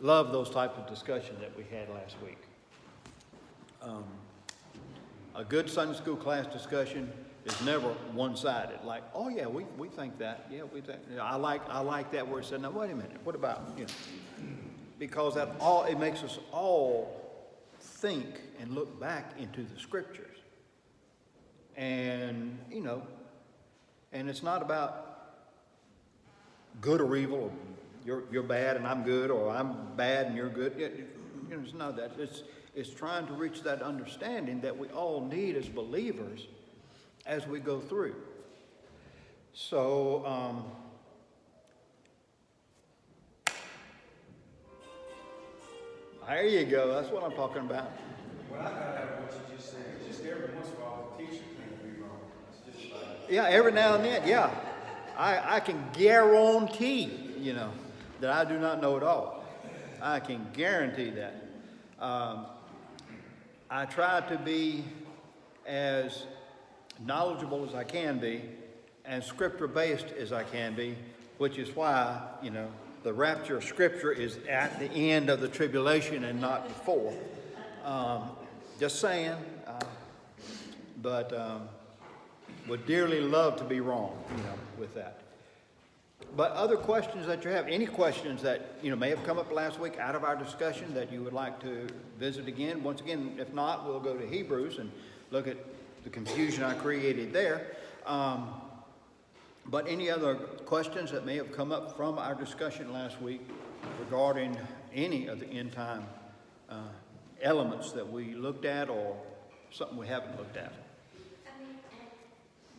love those type of discussions that we had last week. A good Sunday school class discussion is never one-sided. Like, oh yeah, we think that. Yeah, we think. You know, I like that where it said, now wait a minute, what about, you know? Because it makes us all think and look back into the scriptures. And, you know, and it's not about good or evil, or you're bad and I'm good, or I'm bad and you're good. You know, it's not that. It's trying to reach that understanding that we all need as believers as we go through. So, there you go. That's what I'm talking about. Well, I got out of what you just said. It's just every once in a while the teacher can be wrong. It's just like, Yeah, every now and then, yeah. I can guarantee, you know, that I do not know it all. I can guarantee that. I try to be as knowledgeable as I can be and scripture-based as I can be, which is why, you know, the rapture of scripture is at the end of the tribulation and not before. Just saying, but would dearly love to be wrong, you know, with that. But other questions that you have, any questions that, you know, may have come up last week out of our discussion that you would like to visit again? Once again, if not, we'll go to Hebrews and look at the confusion I created there. But any other questions that may have come up from our discussion last week regarding any of the end time elements that we looked at or something we haven't looked at? I mean,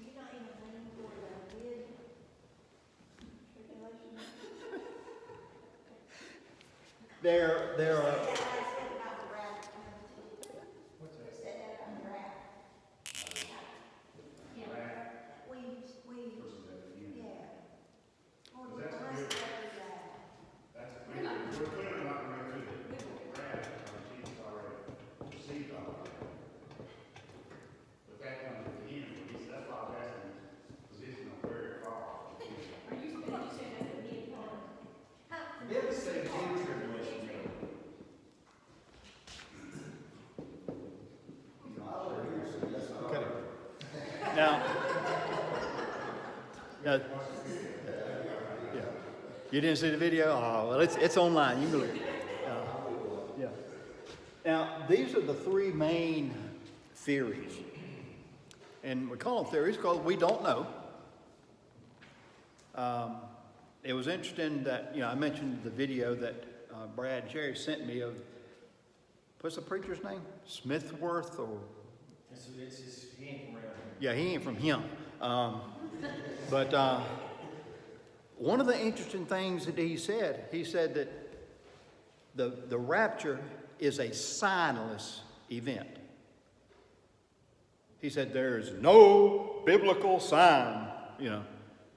you're not even planning for the mid tribulation. There are. Yeah, I said about the wrath. What's that? Said that on the wrath. Yeah. We, yeah. Oh, the rest of it, We're clearly not going to do the wrath because Jesus already received all of it. But that comes at the end. That's why I was asking his position on where it falls. it didn't say mid tribulation. Okay. Now, yeah. You didn't see the video? Oh, well, it's online. You can look. Yeah. Now, these are the three main theories. And we call them theories because we don't know. It was interesting that, you know, I mentioned the video that Brad and Jerry sent me of, what's the preacher's name? Smithworth or? He ain't from around here. Yeah, he ain't from him. But one of the interesting things that he said that the rapture is a signless event. He said there's no biblical sign, you know,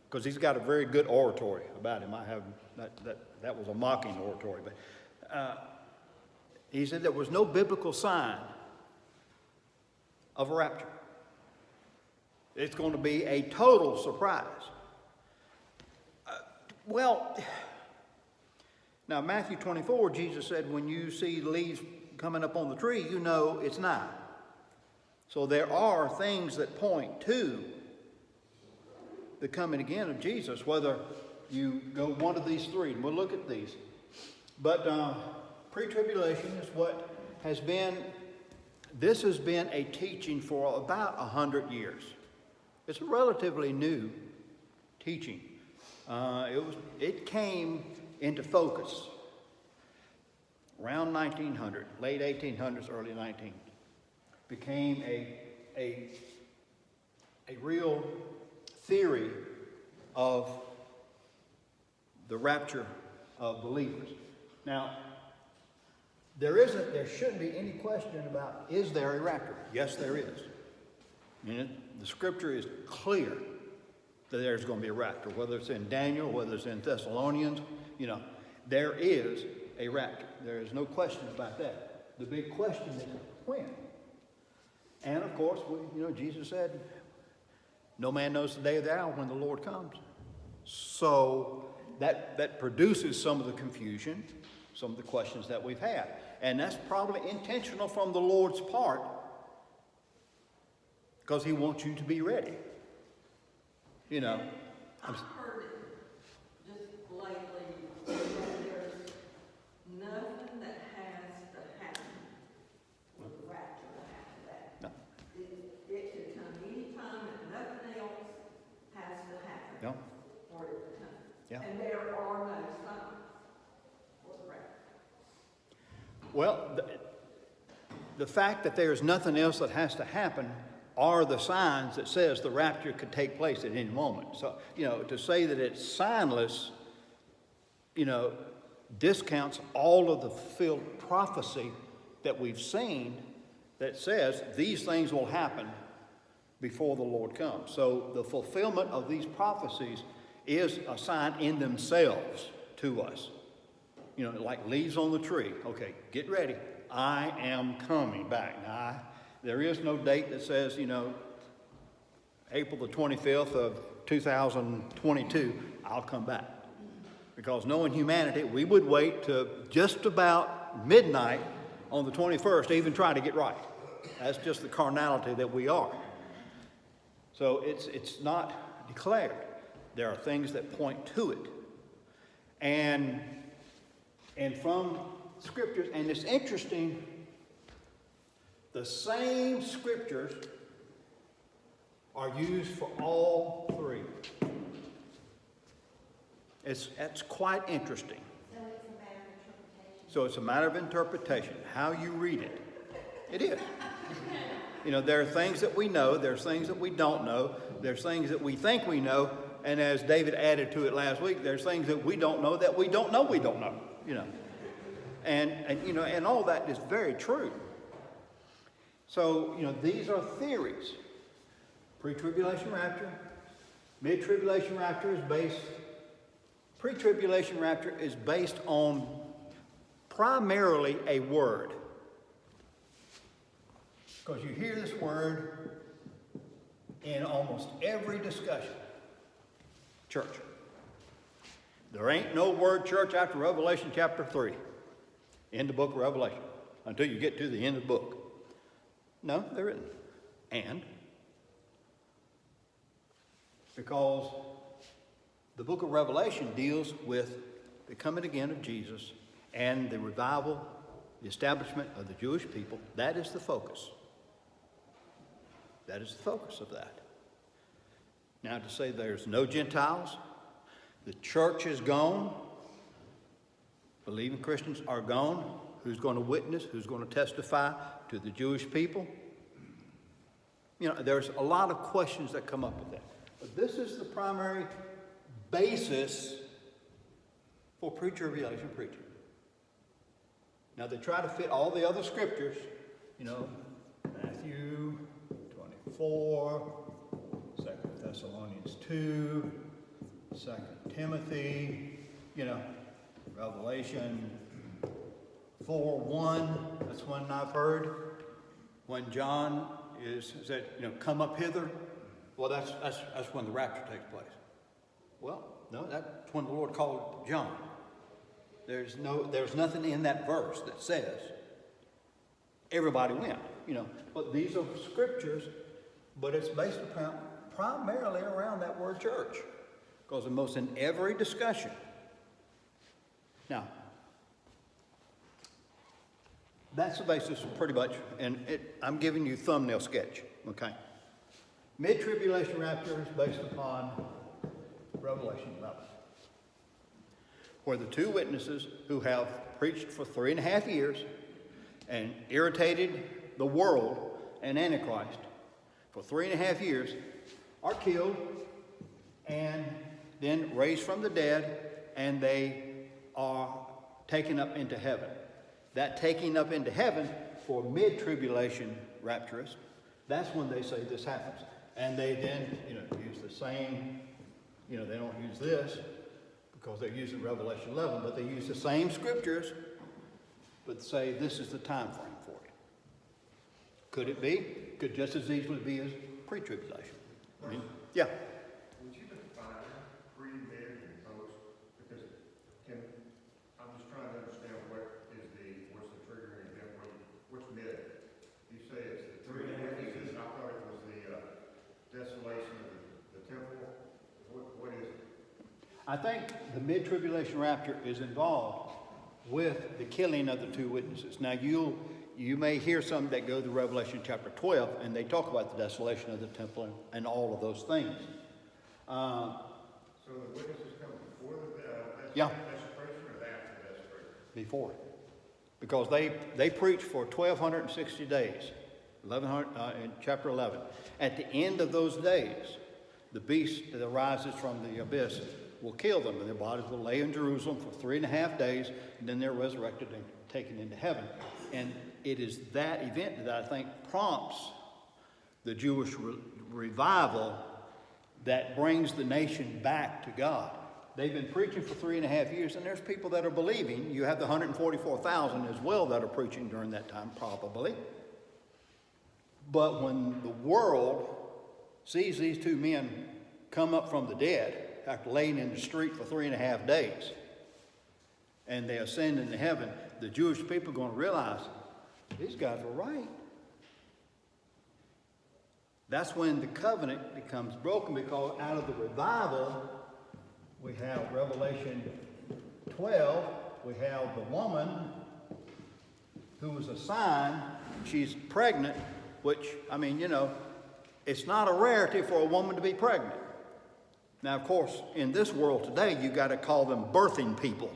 because he's got a very good oratory about him. I have that was a mocking oratory, but he said there was no biblical sign of a rapture. It's going to be a total surprise. Well, now Matthew 24, Jesus said, when you see leaves coming up on the tree, you know it's nigh. So there are things that point to the coming again of Jesus, whether you go one of these three, and we'll look at these. But pre-tribulation is what has been, this has been a teaching for about 100 years. It's a relatively new teaching. It came into focus around 1900, late 1800s, early 1900s. Became a real theory of the rapture of believers. Now, there shouldn't be any question about, is there a rapture? Yes, there is. I mean, the scripture is clear that there's going to be a rapture, whether it's in Daniel, whether it's in Thessalonians, you know, there is a rapture. There is no question about that. The big question is when. And of course, Jesus said, no man knows the day or the hour when the Lord comes. So that produces some of the confusion. some of the questions that we've had. And that's probably intentional from the Lord's part, because he wants you to be ready. You know, I've heard it just lately, that there's nothing that has to happen with the rapture after that. No. It could come anytime and nothing else has to happen no, for it to come. Yeah. And there are no signs for the rapture. well, the fact that there's nothing else that has to happen are the signs that says the rapture could take place at any moment. So, you know, to say that it's signless, you know, discounts all of the fulfilled prophecy that we've seen that says these things will happen before the Lord comes. So the fulfillment of these prophecies is a sign in themselves to us. You know, like leaves on the tree. Okay, get ready. I am coming back. Now, there is no date that says, you know, April the 25th of 2022, I'll come back. Because knowing humanity, we would wait to just about midnight on the 21st to even try to get right. That's just the carnality that we are. So it's not declared. There are things that point to it. And from scriptures, and it's interesting, the same scriptures are used for all three. That's quite interesting. So it's a matter of interpretation. So it's a matter of interpretation, how you read it. It is. You know, there are things that we know, there's things that we don't know, there's things that we think we know, and as David added to it last week, there's things that we don't know that we don't know, you know. And you know, and all that is very true. So, you know, these are theories. Pre-tribulation rapture, mid-tribulation rapture is based, pre-tribulation rapture is based on primarily a word. Because you hear this word in almost every discussion. Church. There ain't no word church after Revelation chapter 3 in the book of Revelation until you get to the end of the book. No, there isn't. And because the book of Revelation deals with the coming again of Jesus and the revival, the establishment of the Jewish people, that is the focus. That is the focus of that. Now, to say there's no Gentiles, the church is gone, believing Christians are gone, who's going to witness, who's going to testify to the Jewish people? You know, there's a lot of questions that come up with that. But this is the primary basis for pre-tribulation preaching. Now, they try to fit all the other scriptures, you know, Matthew 24, 2 Thessalonians 2, 2 Timothy, you know, Revelation 4:1, that's one I've heard. When John said, you know, come up hither, well, that's when the rapture takes place. Well, no, that's when the Lord called John. There's nothing in that verse that says everybody went, you know. But these are scriptures, but it's based upon primarily around that word church. Because almost in every discussion. Now, that's the basis pretty much, and I'm giving you thumbnail sketch, okay? Mid-tribulation rapture is based upon Revelation 11, where the two witnesses who have preached for 3.5 years and irritated the world and Antichrist for 3.5 years are killed and then raised from the dead, and they are taken up into heaven. That taking up into heaven for mid-tribulation rapturists, that's when they say this happens. And they then, you know, use the same, you know, they don't use this because they're using Revelation 11, but they use the same scriptures, but say this is the time frame for it. Could it be? Could just as easily be as pre-tribulation. I mean, yeah. Would you define pre, mid, and post? Because I'm just trying to understand I think the mid-tribulation rapture is involved with the killing of the two witnesses. Now, you may hear some that go to Revelation chapter 12, and they talk about the desolation of the temple and all of those things. So the witnesses come before the Yeah. desecration or after the desecration? Before. Because they preach for 1,260 days, 1100, in chapter 11. At the end of those days, the beast that arises from the abyss will kill them, and their bodies will lay in Jerusalem for 3.5 days, and then they're resurrected and taken into heaven. And it is that event that I think prompts the Jewish revival that brings the nation back to God. They've been preaching for 3.5 years, and there's people that are believing. You have the 144,000 as well that are preaching during that time, probably. But when the world sees these two men come up from the dead after laying in the street for 3.5 days, and they ascend into heaven, the Jewish people are going to realize these guys were right. That's when the covenant becomes broken, because out of the revival, we have Revelation 12, we have the woman who was a sign, she's pregnant, which, I mean, it's not a rarity for a woman to be pregnant. Now, of course, in this world today, you got to call them birthing people.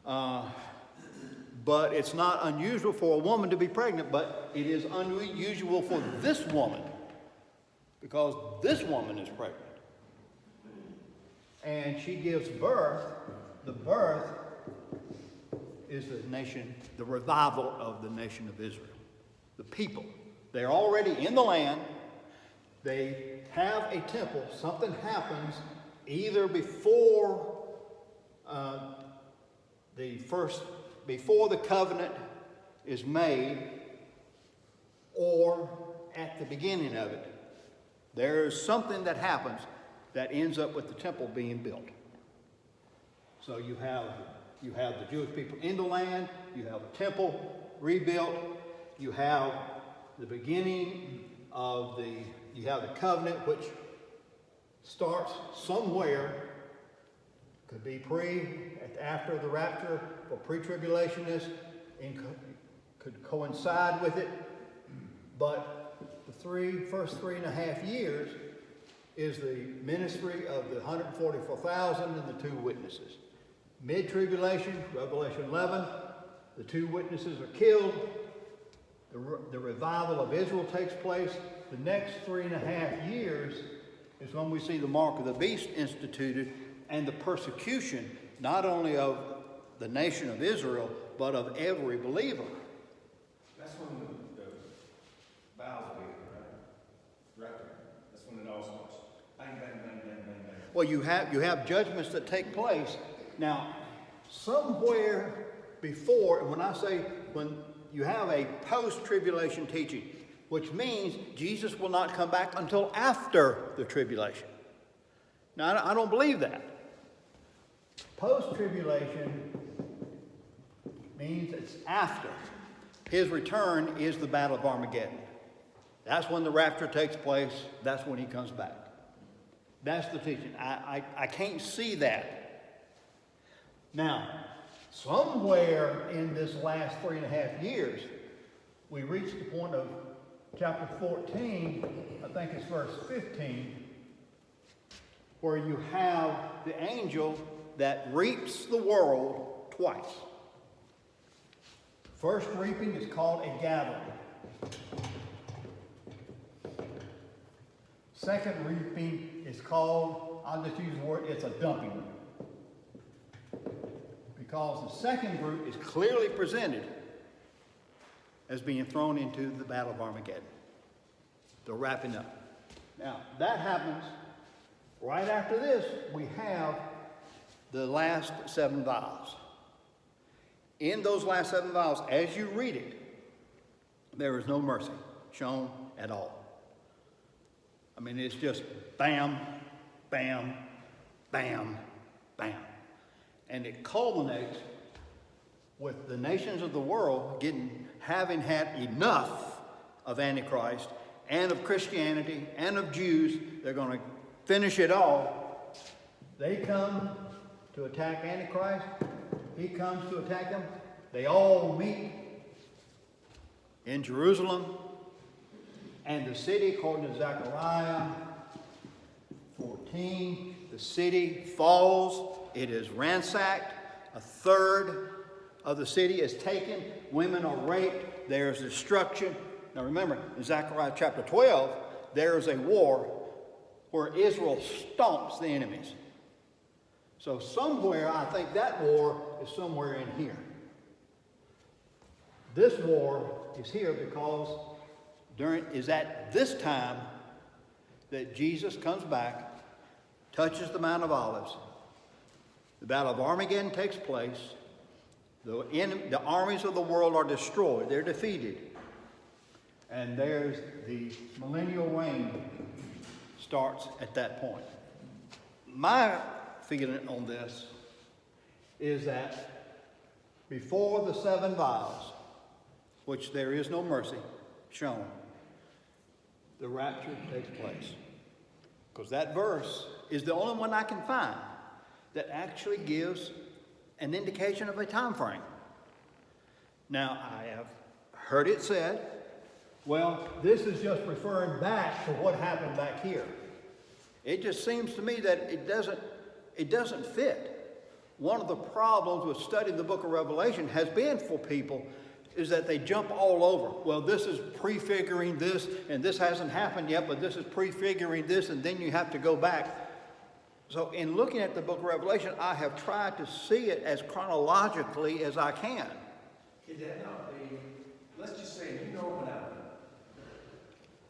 But it's not unusual for a woman to be pregnant, but it is unusual for this woman, because this woman is pregnant. And she gives birth. The birth is the nation, the revival of the nation of Israel. The people. They're already in the land. They have a temple. Something happens either before before the covenant is made, or at the beginning of it. There's something that happens that ends up with the temple being built. So you have the Jewish people in the land, you have a temple rebuilt, you have the beginning of you have the covenant, which starts somewhere, could be after the rapture, for pre-tribulationists, and could coincide with it. But the first 3.5 years is the ministry of the 144,000 and the two witnesses. Mid-tribulation, Revelation 11, the two witnesses are killed. The revival of Israel takes place. The next 3.5 years is when we see the mark of the beast instituted, and the persecution, not only of the nation of Israel, but of every believer. That's when the vows are given, right? Right. That's when it all starts. Bang, bang, bang, bang, bang, bang. Well, you have judgments that take place. Now, somewhere before, and when you have a post-tribulation teaching, which means Jesus will not come back until after the tribulation. Now, I don't believe that. Post-tribulation means it's after. His return is the Battle of Armageddon. That's when the rapture takes place. That's when he comes back. That's the teaching. I can't see that. Now, somewhere in this last 3.5 years, we reach the point of chapter 14, I think it's verse 15, where you have the angel that reaps the world twice. First reaping is called a gathering. Second reaping is called, I'll just use the word, it's a dumping. Because the second group is clearly presented as being thrown into the Battle of Armageddon. They're wrapping up. Now, that happens right after this. We have the last 7 vials. In those last 7 vials, as you read it, there is no mercy shown at all. I mean, it's just bam, bam, bam, bam. And it culminates with the nations of the world having had enough of Antichrist and of Christianity and of Jews. They're going to finish it all They come to attack Antichrist. He comes to attack them. They all meet in Jerusalem. And the city, according to Zechariah 14, the city falls. It is ransacked. A third of the city is taken. Women are raped. There's destruction. Now remember, in Zechariah chapter 12, there is a war where Israel stomps the enemies. So somewhere, I think that war is somewhere in here. This war is here because is at this time that Jesus comes back, touches the Mount of Olives. The Battle of Armageddon takes place. The armies of the world are destroyed. They're defeated. And there's the millennial reign starts at that point. My feeling on this is that before the 7 vials, which there is no mercy shown, the rapture takes place. Because that verse is the only one I can find that actually gives an indication of a time frame. Now, I have heard it said, well, this is just referring back to what happened back here. It just seems to me that it doesn't fit. One of the problems with studying the book of Revelation has been for people is that they jump all over. Well, this is prefiguring this, and this hasn't happened yet, but this is prefiguring this, and then you have to go back. So in looking at the book of Revelation, I have tried to see it as chronologically as I can. Could that not be, let's just say, you know what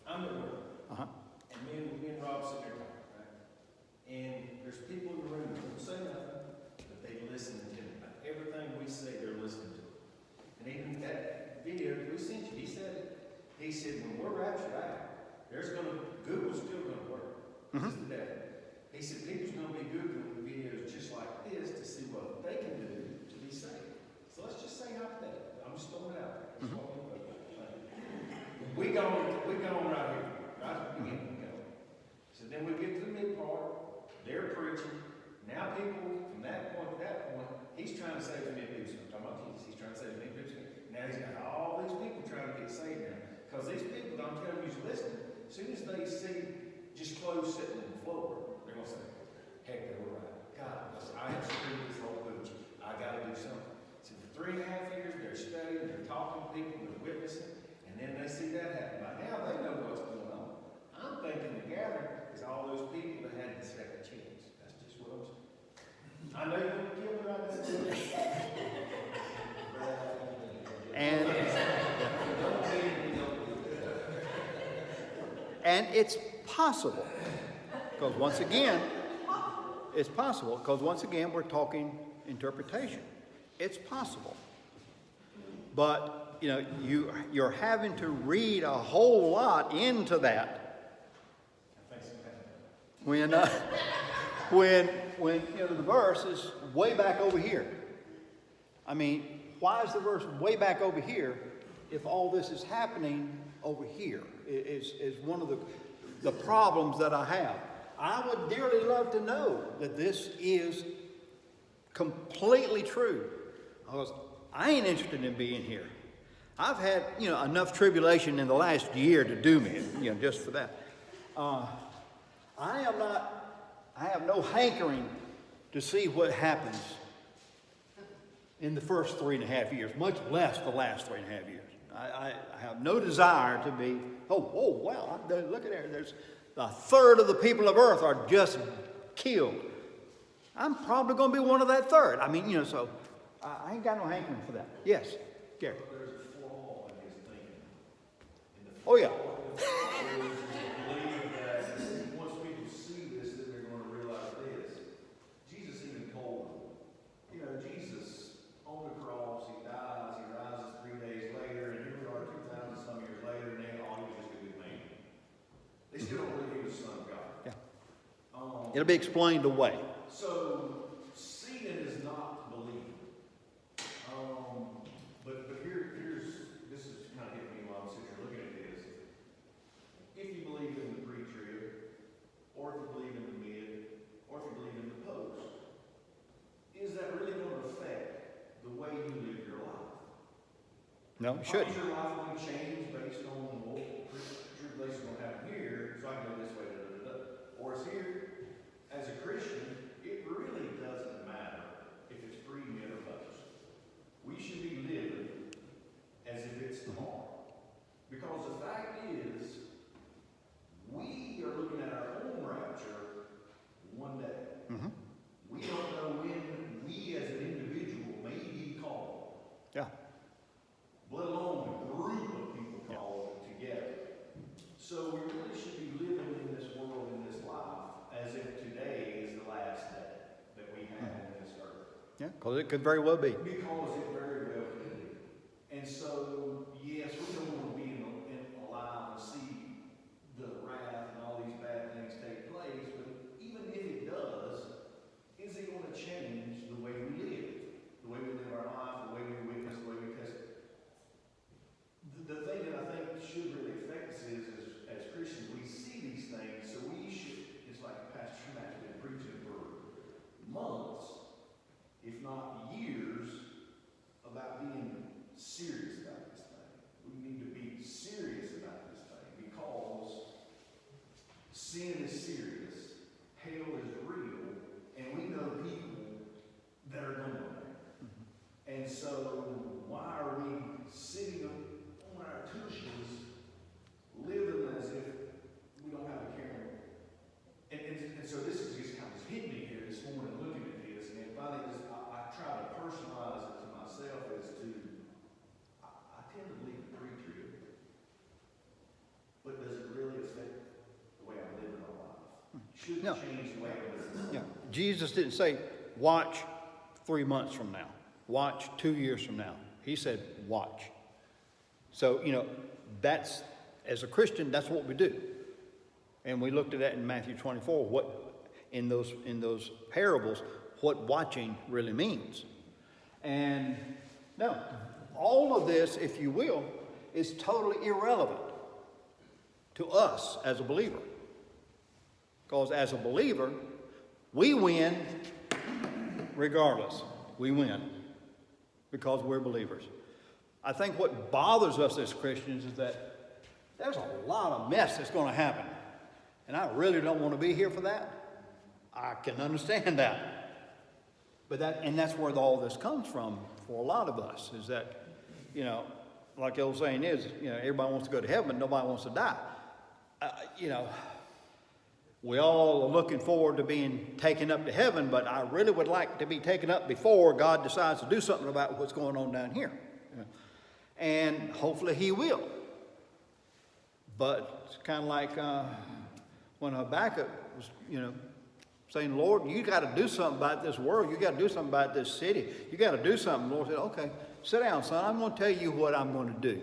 I'm at work. Uh-huh. And me and Rob sit there talking, right? And there's people in the room that don't say nothing, but they listen to everything we say, they're listening to it. And even that video we sent you, he said it. He said, when we're raptured out, Google's still gonna work. This is the devil. He said, people's gonna be Googling videos just like this to see what they can do to be saved. So let's just say hypothetically. I'm just throwing it out there. That's what we do. We go right here, right at the beginning, we go. So then we get to the mid part, they're preaching. Now people, from that point to that point, he's trying to save as many people. So I'm talking about Jesus, he's trying to save as many people. Now he's got all these people trying to get saved now. Because these people, I'm telling you, who's listening, as soon as they see just clothes sitting on the floor, they're going to say, heck, they were right. God, I have screwed this whole pooch. I got to do something. So for 3.5 years, they're studying, they're talking to people, they're witnessing. And then they see that happen. By now, they know what's going on. I'm thinking the gathering is all those people that had the second chance. That's just what I'm saying. I know you're going to kill me right now. And it's possible. Because once again, it's possible. Because once again, we're talking interpretation. It's possible. But you're having to read a whole lot into that. When the verse is way back over here. I mean, why is the verse way back over here if all this is happening over here? Is one of the problems that I have. I would dearly love to know that this is completely true. Because I ain't interested in being here. I've had, enough tribulation in the last year to do me, just for that. I have no hankering to see what happens in the first 3.5 years, much less the last 3.5 years. I have no desire to be, wow, look at there. There's a third of the people of earth are just killed. I'm probably going to be one of that third. I mean, so I ain't got no hankering for that. Yes, Gary. There's a flaw in his thinking. Oh, yeah. Believe that once people see this, then they're going to realize this. Jesus even told them, Jesus on the cross, he dies, he rises 3 days later, and here we are 2,000 some years later, and they all he was just a good man. They still don't believe he was the Son of God. Yeah. It'll be explained away. So, seeing is not believing. But this is kind of hitting me while I'm sitting here looking at this. If you believe in the pre-trib, or if you believe in the mid, or if you believe in the post, No, it shouldn't. Your life will change based on what tribulation will happen here, so I can go this way, Or it's here, as a Christian, it really doesn't matter if it's pre-mid or post. We should be living as if it's tomorrow. Because the fact is, we are looking at our own rapture one day. Mhm. We don't know when we as an individual may be called, Yeah. let alone a group of people called together. So we really should be living in this world, in this life, as if today is the last day that we have on this earth. Yeah, because it could very well be. Because it very well could be. And so, yes, we don't want to be alive and see the wrath and all these bad things take place, but even if it does, is it going to change the way we live? The way we live our life, the way we witness, the way we test. The thing that I think should really affect us is, as Christians, we see these things, so we should, it's like Pastor Matt's been preaching for months, if not years, about being serious about this thing. We need to be serious about this thing because sin is serious, hell is real, and we know people that are going there. And so, why are we sitting on our tushes, living as if we don't have a care? And so this is just kind of hitting me here this morning, looking at this, and finally, I try to personalize it to myself as to, I tend to believe the pre-trib, but does it really affect the way I live in my life? Should it No. change the way I live? Yeah. Jesus didn't say, watch 3 months from now. Watch 2 years from now. He said, watch. So, that's, as a Christian, that's what we do. And we looked at that in Matthew 24, what, in those parables, what watching really means. And no, all of this, if you will, is totally irrelevant to us as a believer. Because as a believer, we win regardless. We win because we're believers. I think what bothers us as Christians is that there's a lot of mess that's going to happen. And I really don't want to be here for that. I can understand that. But that's where all this comes from for a lot of us, is that, like the old saying is, everybody wants to go to heaven, but nobody wants to die. We all are looking forward to being taken up to heaven, but I really would like to be taken up before God decides to do something about what's going on down here. And hopefully he will. But it's kind of like when Habakkuk was, saying, Lord, you got to do something about this world. You got to do something about this city. You got to do something. The Lord said, okay, sit down, son. I'm going to tell you what I'm going to do.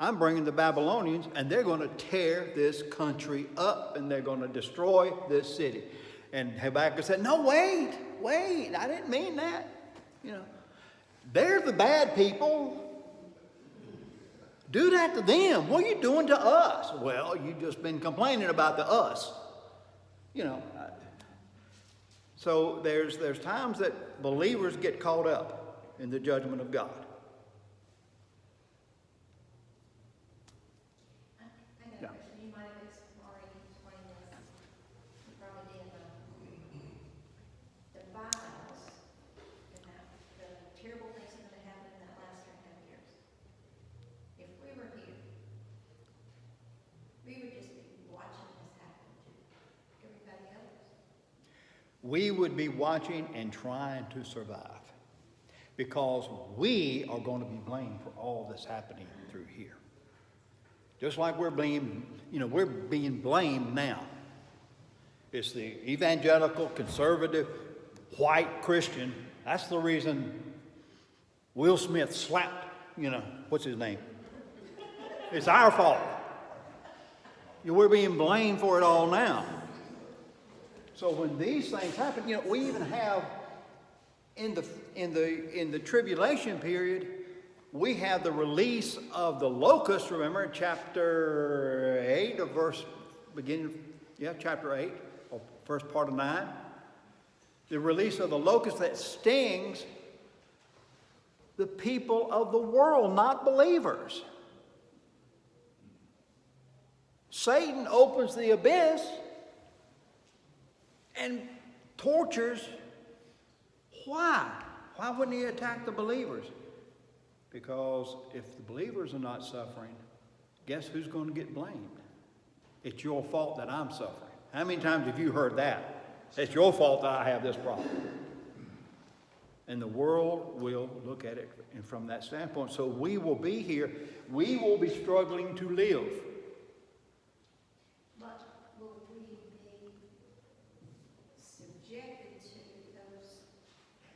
I'm bringing the Babylonians, and they're going to tear this country up, and they're going to destroy this city. And Habakkuk said, no, wait, I didn't mean that. They're the bad people. Do that to them. What are you doing to us? Well, you've just been complaining about the us. So there's times that believers get caught up in the judgment of God. I got a question. You might have already explained this. You probably did. The vials and the terrible things that are going to happen in that last 3.5 years. If we were here, we would just be watching this happen to everybody else. We would be watching and trying to survive because we are going to be blamed for all that's happening through here. Just like we're being blamed now. It's the evangelical, conservative, white Christian. That's the reason Will Smith slapped, what's his name? It's our fault. We're being blamed for it all now. So when these things happen, we even have in the tribulation period, we have the release of the locusts. Remember in chapter 8 or chapter 8 or first part of 9, the release of the locust that stings the people of the world, not believers. Satan opens the abyss and tortures. Why? Why wouldn't he attack the believers? Because if the believers are not suffering, guess who's going to get blamed? It's your fault that I'm suffering. How many times have you heard that? It's your fault that I have this problem. And the world will look at it from that standpoint. So we will be here. We will be struggling to live. But will we be subjected to those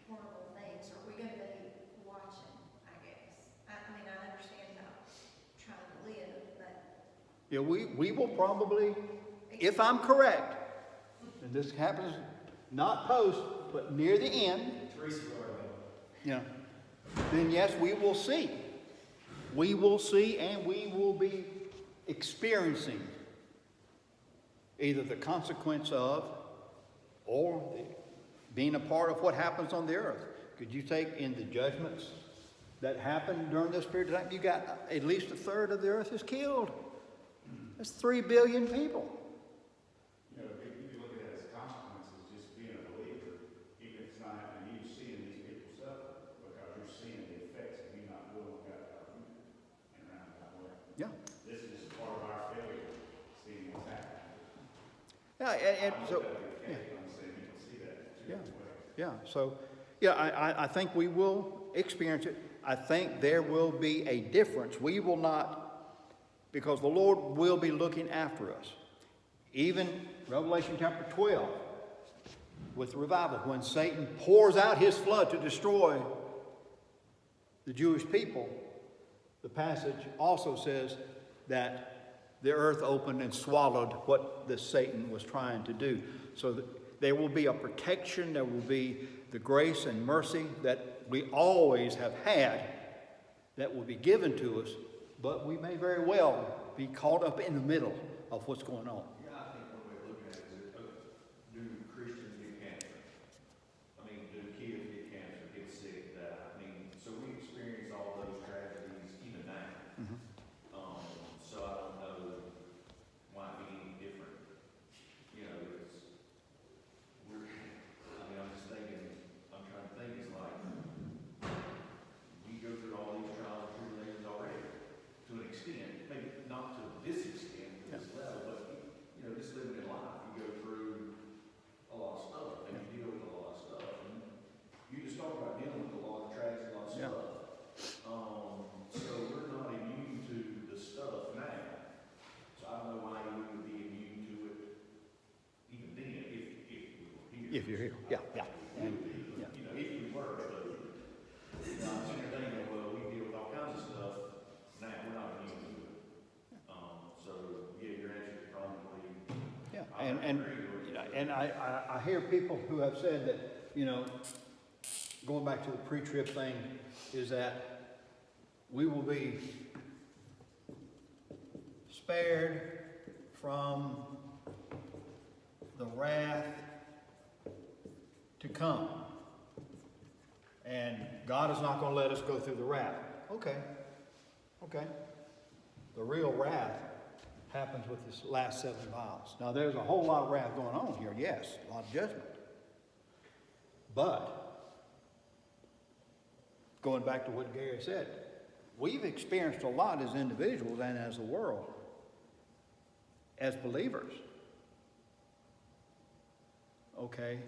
horrible things? Or are we going to be watching, I guess? I mean, I understand about trying to live, but Yeah, we will probably, if I'm correct, and this happens not post, but near the end, Teresa Garland. you know, then yes, we will see. We will see, and we will be experiencing either the consequence of or being a part of what happens on the earth. Could you take in the judgments that happened during this period of time? You got at least a third of the earth is killed. That's 3 billion people. You know, if you look at it as consequences, just being a believer, even if it's not happening, you seeing these people suffer because you're seeing the effects of you not doing what God called you to do in a roundabout way. Yeah. This is part of our failure, seeing what's happening. Yeah, and so, yeah. I'm saying you can see that two Yeah. different ways. Yeah, so, yeah, I think we will experience it. I think there will be a difference. We will not, because the Lord will be looking after us. Even Revelation chapter 12, with revival, when Satan pours out his flood to destroy the Jewish people, the passage also says that the earth opened and swallowed what the Satan was trying to do. So that there will be a protection, there will be the grace and mercy that we always have had that will be given to us, but we may very well be caught up in the middle of what's going on. Yeah, I think one way of looking at it is, do Christians get cancer? I mean, do kids get cancer, get sick, die? I mean, so we experience all those tragedies even now. So I don't know why it'd be any different. You know, I'm just thinking, I'm trying to think, it's like, we go through all these trials and tribulations already, to an extent, maybe not to this extent, to this level, but, you know, just living in life, you go through a lot of stuff, and you deal with a lot of stuff, and you just talk about dealing with a lot of tragedy, a lot of Yeah. stuff. So we're not immune to the stuff now, so I don't know why you would be immune to it even then, if we were here. If you're here, yeah, yeah. And, yeah. You know, if we were, but, you know, I'm sitting there thinking, well, we deal with all kinds of stuff, now we're not immune to it. So, yeah, your answer is probably, Yeah, I and agree with you know, and I hear people who have said that, you know, going back to the pre-trib thing, is that we will be spared from the wrath to come. And God is not going to let us go through the wrath. Okay. The real wrath happens with this last 7 vials. Now, there's a whole lot of wrath going on here, yes, a lot of judgment. But, going back to what Gary said, we've experienced a lot as individuals and as a world, as believers. Okay?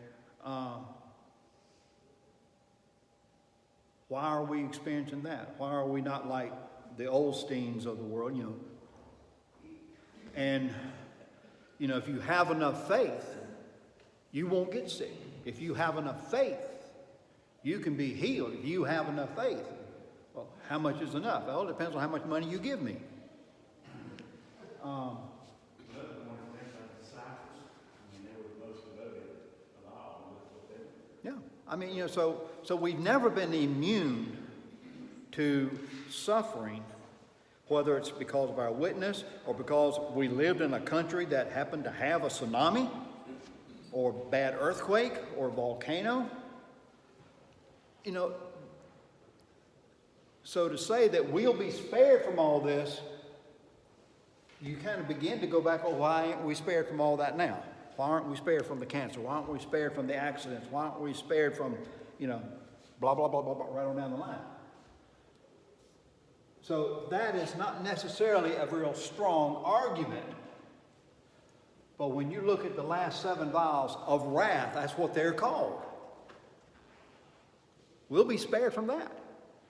Why are we experiencing that? Why are we not like the Olsteins of the world, you know? And, you know, if you have enough faith, you won't get sick. If you have enough faith, you can be healed. If you have enough faith. Well, how much is enough? Well, it depends on how much money you give me. another one of the things like disciples, I mean, they were the most devoted of all, and look what they were. Yeah, I mean, you know, so we've never been immune to suffering, whether it's because of our witness or because we lived in a country that happened to have a tsunami or bad earthquake or volcano. You know, So to say that we'll be spared from all this, you kind of begin to go back, oh, why aren't we spared from all that now? Why aren't we spared from the cancer? Why aren't we spared from the accidents? Why aren't we spared from, blah, blah, blah, blah, blah, right on down the line? So that is not necessarily a real strong argument. But when you look at the last 7 vials of wrath, that's what they're called. We'll be spared from that.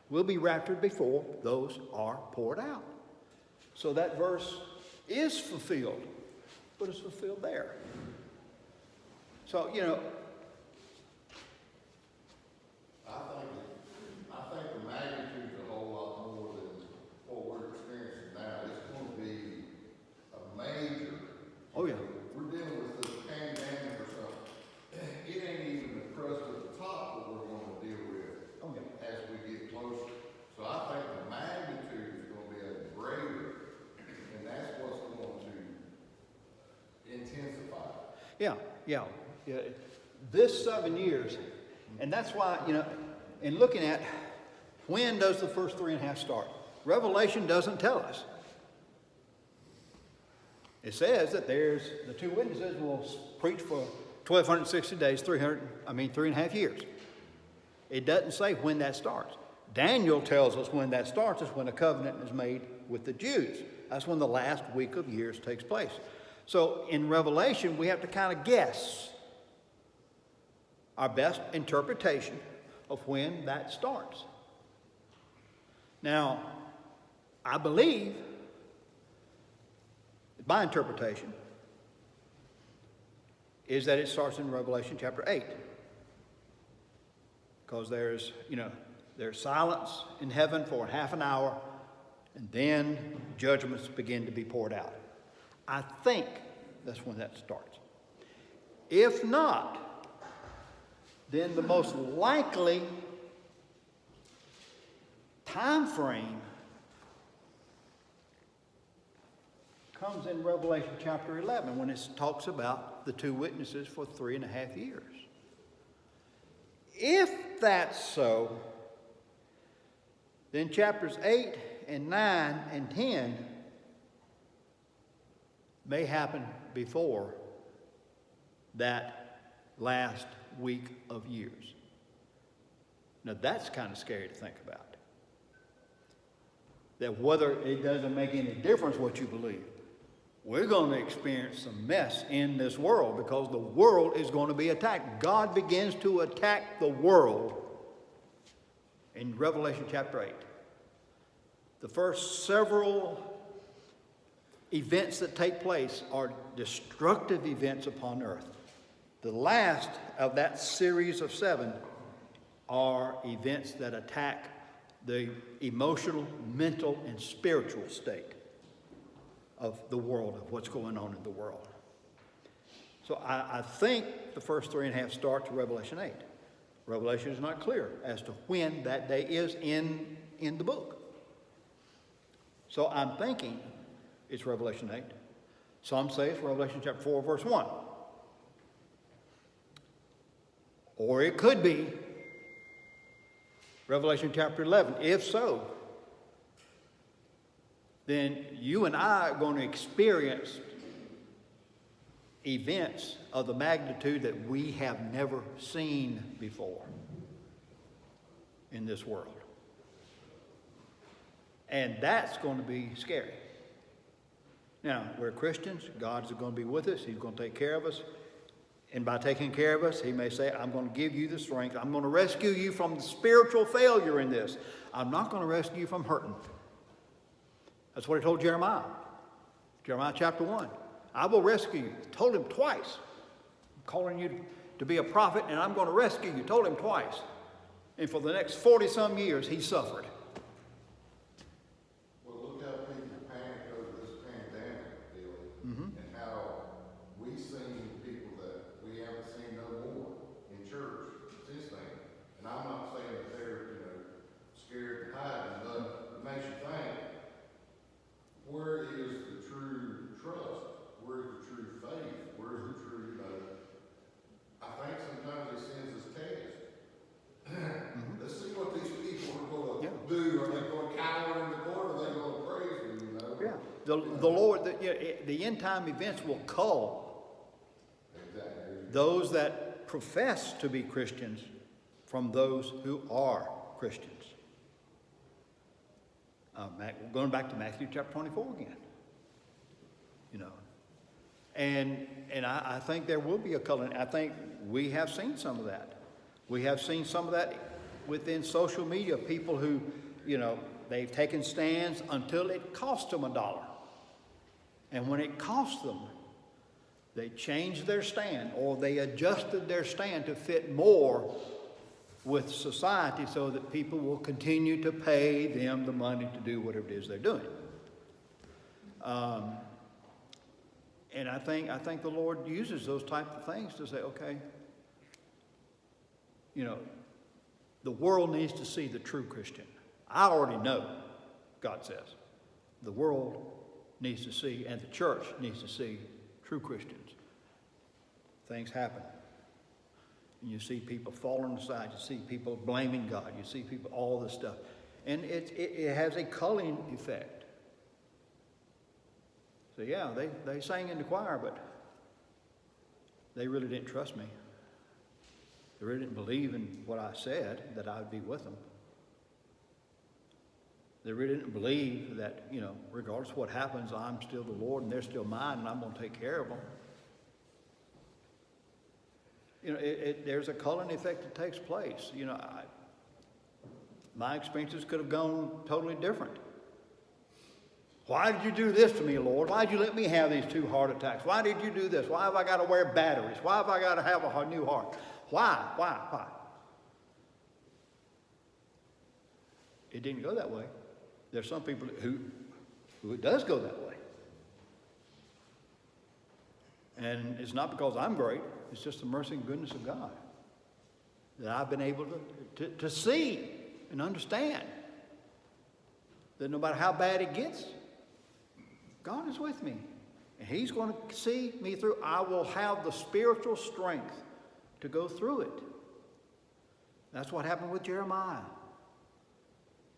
We'll be raptured before those are poured out. So that verse is fulfilled, but it's fulfilled there. So, I think the magnitude's a whole lot more than what we're experiencing now. It's going to be a major. Oh, yeah. We're dealing with this pandemic or something. It ain't even the crust at the top that we're going to deal with Oh, yeah. as we get closer. So I think the magnitude is going to be a greater, and that's what's going to intensify. Yeah. This 7 years, and that's why, in looking at when does the first 3.5 start, Revelation doesn't tell us. It says that there's the 2 witnesses will preach for 1,260 days, 3.5 years. It doesn't say when that starts. Daniel tells us when that starts is when a covenant is made with the Jews. That's when the last week of years takes place. So in Revelation, we have to kind of guess our best interpretation of when that starts. Now, I believe, my interpretation, is that it starts in Revelation chapter 8. Because there's silence in heaven for half an hour, and then judgments begin to be poured out. I think that's when that starts. If not, then the most likely time frame comes in Revelation chapter 11 when it talks about the 2 witnesses for 3.5 years. If that's so, then chapters 8 and 9 and 10 may happen before that last week of years. Now that's kind of scary to think about. That whether it doesn't make any difference what you believe, we're going to experience some mess in this world because the world is going to be attacked. God begins to attack the world in Revelation chapter 8. The first several events that take place are destructive events upon earth. The last of that series of 7 are events that attack the emotional, mental, and spiritual state of the world, of what's going on in the world. So I think the first 3.5 starts Revelation 8. Revelation is not clear as to when that day is in the book. So I'm thinking it's Revelation 8. Some say it's Revelation chapter 4, verse 1. Or it could be Revelation chapter 11. If so, then you and I are going to experience events of the magnitude that we have never seen before in this world. And that's going to be scary. Now, we're Christians. God is going to be with us. He's going to take care of us. And by taking care of us, he may say, I'm going to give you the strength. I'm going to rescue you from the spiritual failure in this. I'm not going to rescue you from hurting. That's what he told Jeremiah. Jeremiah chapter 1. I will rescue you. Told him twice. I'm calling you to be a prophet, and I'm going to rescue you. Told him twice. And for the next 40-some years, he suffered. Well, look how people panicked over this pandemic deal, and how we've seen people that we haven't seen no more in church since then. And I'm not saying that they're, scared and hiding, but it makes you think, where is the true trust? Where's the true faith? Where's the true, I think sometimes he sends us tests. Let's see what these people are going to The Lord, the end time events will cull Exactly. those that profess to be Christians from those who are Christians. Going back to Matthew chapter 24 again. You know. And I think there will be a culling. I think we have seen some of that. We have seen some of that within social media. People who, you know, they've taken stands until it cost them $1. And when it cost them, they changed their stand, or they adjusted their stand to fit more with society so that people will continue to pay them the money to do whatever it is they're doing. And I think the Lord uses those type of things to say, okay, you know, the world needs to see the true Christian. I already know, God says. The world needs to see, and the church needs to see, true Christians. Things happen. And you see people falling aside. You see people blaming God. You see people, all this stuff. And it has a culling effect. So yeah, they sang in the choir, but they really didn't trust me. They really didn't believe in what I said, that I would be with them. They really didn't believe that, you know, regardless of what happens, I'm still the Lord and they're still mine and I'm going to take care of them. You know, there's a culling effect that takes place. You know, my experiences could have gone totally different. Why did you do this to me, Lord? Why did you let me have these 2 heart attacks? Why did you do this? Why have I got to wear batteries? Why have I got to have a new heart? Why? It didn't go that way. There's some people who it does go that way. And it's not because I'm great. It's just the mercy and goodness of God that I've been able to see and understand that no matter how bad it gets, God is with me. And He's going to see me through. I will have the spiritual strength to go through it. That's what happened with Jeremiah.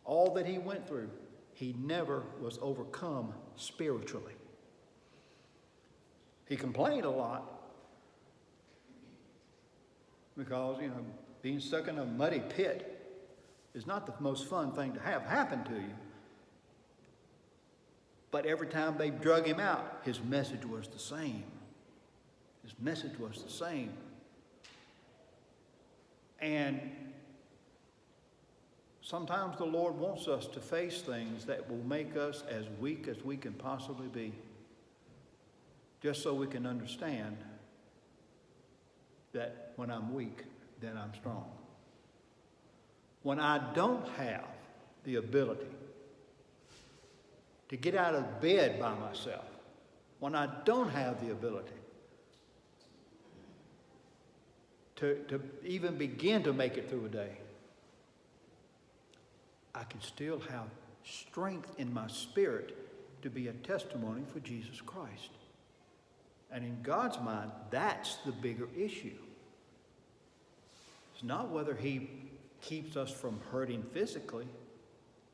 All that he went through, he never was overcome spiritually. He complained a lot because, you know, being stuck in a muddy pit is not the most fun thing to have happen to you. But every time they drug him out, his message was the same. His message was the same. And sometimes the Lord wants us to face things that will make us as weak as we can possibly be, just so we can understand that when I'm weak, then I'm strong. When I don't have the ability to get out of bed by myself, when I don't have the ability to even begin to make it through a day, I can still have strength in my spirit to be a testimony for Jesus Christ. And in God's mind, that's the bigger issue. It's not whether He keeps us from hurting physically.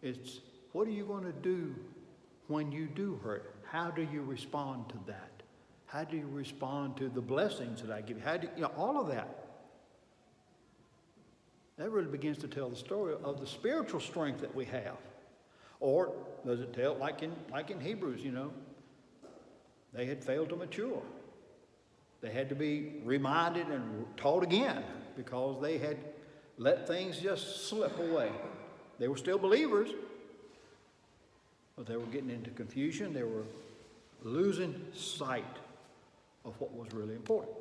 It's what are you going to do when you do hurt? How do you respond to that? How do you respond to the blessings that I give you? How do you know, all of that. That really begins to tell the story of the spiritual strength that we have. Or does it tell, like in Hebrews, you know, they had failed to mature. They had to be reminded and taught again because they had let things just slip away. They were still believers, but they were getting into confusion. They were losing sight of what was really important.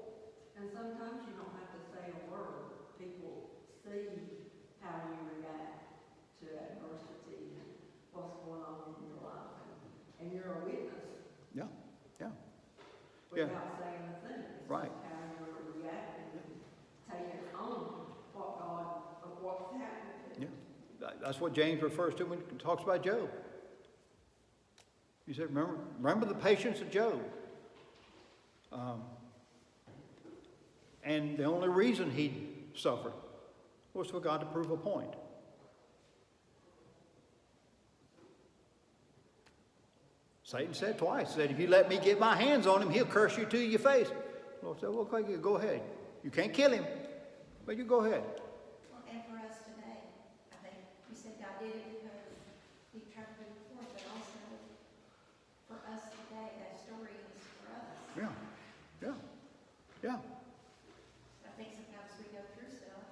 And sometimes you don't have to say a word. People see how you react to adversity and what's going on in your life. And you're a witness Yeah. without saying a thing. It's Right. just how you're reacting and taking on what's happening. Yeah. That's what James refers to when he talks about Job. He said, remember the patience of Job. And the only reason he suffered was for God to prove a point. Satan said twice, he said, if you let me get my hands on him, he'll curse you to your face. The Lord said, well, okay, go ahead. You can't kill him, but you go ahead. Well, and for us today, I think you said God did it because he tried to before, but also for us today, that story is for us. Yeah, yeah. I think sometimes we go through stuff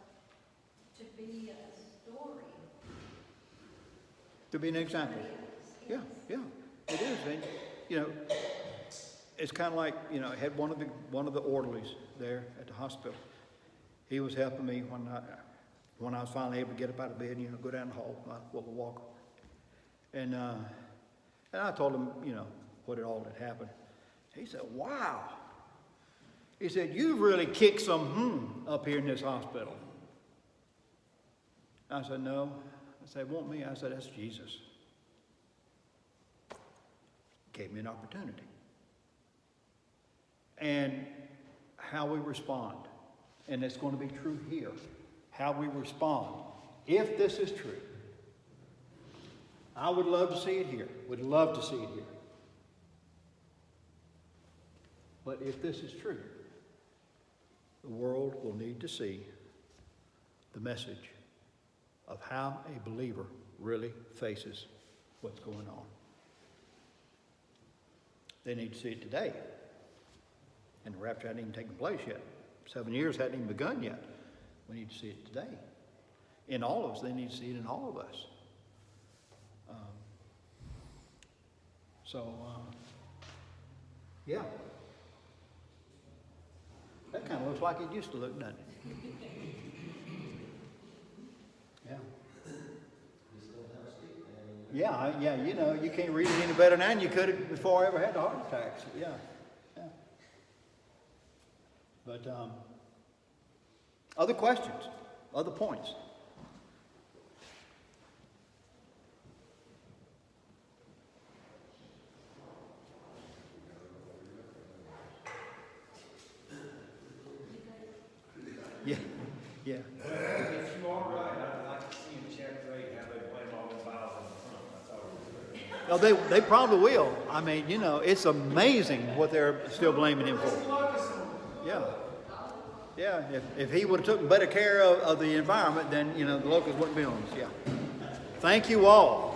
to be a story. To be an example. Yeah, it is. And, you know, it's kind of like, you know, I had one of the orderlies there at the hospital. He was helping me when I was finally able to get up out of bed, you know, go down the hall, with a walker. And I told him, you know, what all had happened. He said, wow. He said, you've really kicked some up here in this hospital. I said, no. I said, it won't me. I said, that's Jesus. Gave me an opportunity. And how we respond, and it's going to be true here, how we respond. If this is true, I would love to see it here. Would love to see it here. But if this is true, the world will need to see the message of how a believer really faces what's going on. They need to see it today. And the rapture hadn't even taken place yet. 7 years hadn't even begun yet. We need to see it today. In all of us, they need to see it in all of us. Yeah. That kind of looks like it used to look, doesn't it? Yeah. Yeah, you know, you can't read it any better now than you could before I ever had the heart attacks. Yeah. But other questions, other points? Yeah. If you are right, I'd like to see in chapter 8 how they blame all the vials in the front. That's all we're doing. No, they probably will. I mean, you know, it's amazing what they're still blaming him for. Yeah. If he would have taken better care of the environment, then, you know, the locusts wouldn't be on us. Yeah. Thank you all.